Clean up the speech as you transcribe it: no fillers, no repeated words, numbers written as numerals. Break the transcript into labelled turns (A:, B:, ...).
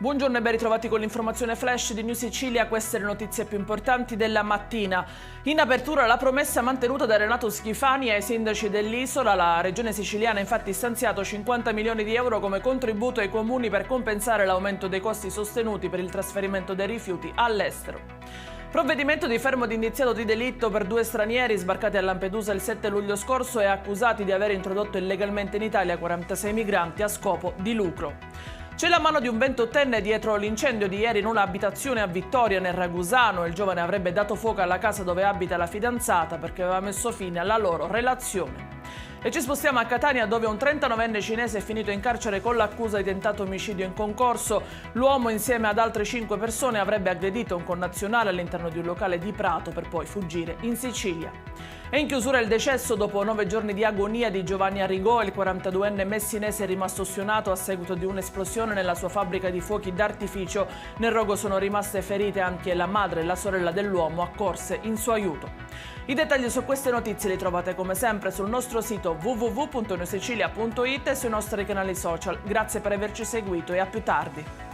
A: Buongiorno e ben ritrovati con l'informazione flash di New Sicilia, queste le notizie più importanti della mattina. In apertura la promessa mantenuta da Renato Schifani ai sindaci dell'isola. La regione siciliana ha infatti stanziato 50 milioni di euro come contributo ai comuni per compensare l'aumento dei costi sostenuti per il trasferimento dei rifiuti all'estero. Provvedimento di fermo di indiziato di delitto per 2 stranieri sbarcati a Lampedusa il 7 luglio scorso e accusati di aver introdotto illegalmente in Italia 46 migranti a scopo di lucro. C'è la mano di un 28enne dietro l'incendio di ieri in una abitazione a Vittoria, nel Ragusano. Il giovane avrebbe dato fuoco alla casa dove abita la fidanzata perché aveva messo fine alla loro relazione. E ci spostiamo a Catania, dove un 39enne cinese è finito in carcere con l'accusa di tentato omicidio in concorso. L'uomo, insieme ad altre 5 persone, avrebbe aggredito un connazionale all'interno di un locale di Prato per poi fuggire in Sicilia. E in chiusura il decesso dopo 9 giorni di agonia di Giovanni Arrigò. Il 42enne messinese è rimasto ustionato a seguito di un'esplosione nella sua fabbrica di fuochi d'artificio. Nel rogo sono rimaste ferite anche la madre e la sorella dell'uomo, accorse in suo aiuto. I dettagli su queste notizie li trovate come sempre sul nostro sito www.newsicilia.it e sui nostri canali social. Grazie per averci seguito e a più tardi.